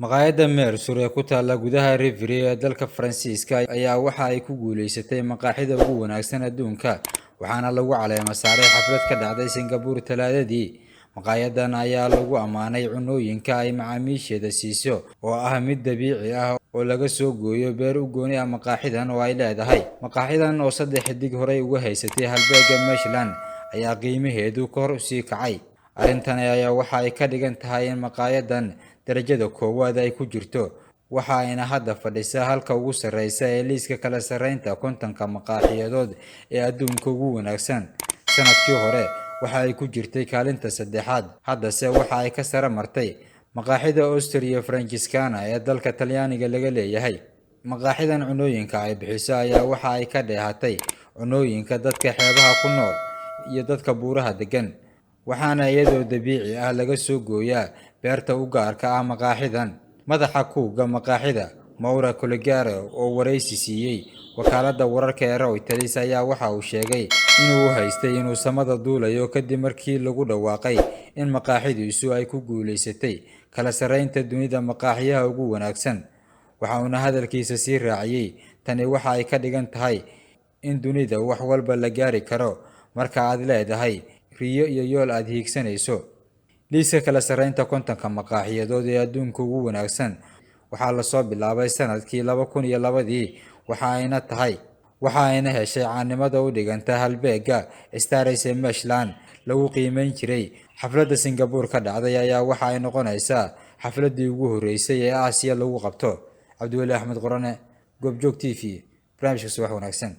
maqaayadda Mercure ee ku taalla gudaha Riviera ee dalka Faransiiska ayaa waxa ay ku guuleysatay maqaaxida ugu wanaagsan adduunka waxaana lagu caleema saaray xaflad ka dhacday Singapore Talaadadii. maqaayadan ayaa lagu ammaanay cunooyinka ay macaamiisheeda siiso oo ah mid dabiici ah oo laga soo gooyo beer u gooni ah maqaaxidan oo ay leedahay. maqaaxidan oo 3 xidig horey uga haysatay halbeegga Michelin ayaa qiimaheedu kor u sii kacay. arrintan ayaa waxa ay ka dhigan tahay in maqaayadan darajada koowaad ay ku jirto waxa ayna hadda fadhisaa halka ugu sarreysa ee liiska kala sarreynta 50 maqaaxiyadood ee adduunka ugu wanaagsan. sanadkii hore waxa ay ku jirtay kaalinta saddexaad, haddase waxa ay ka sare martay maqaaxida Osteria Francescana ee dalka Talyaaniga laga leeyahay. maqaaxidan cunooyinka ay bixiso ayaa waxa ay ka dheehatay cunooyinka dadka xeebaha ku nool iyo dadka buuraha degan, waxaana iyadoo dabiici ah laga soo gooyaa beerta u gaarka ah maqaaxidan. madaxa kuuga maqaaxida Maura Collegaro oo wareysi siiyay wakaaladda wararka ee Reuters ayaa waxa uu sheegay inuu haystay inuu samada duulayo kadib markii lagu dhawaaqay in maqaaxidiisu ay ku guuleysatay kala sarreynta dunida maqaaxiyaha ugu wanaagsan. waxa uuna hadalkiisa sii raaciyay, tani waxa ay ka dhigan tahay in dunida wax walba la gaari karo marka aad leedahay riyo iyo yool aad hiigsanayso. liiska kala sarreynta 50 maqaaxiyadood ee adduunka ugu wanaagsan waxaa la soo bilaabay sanadkii 2002 waxa ayna heshay caanimada u dhiganta halbeegga Stars ee Michelin lagu qiimeyn jiray. xafladda Singapore ka dhacday ayaa waxa ay noqonaysaa xafladii ugu horeysay ee Aasiya lagu qabto. Cabdiweli Axmed Qorane, Goobjoog TV, barnaamijka subax wanaagsan.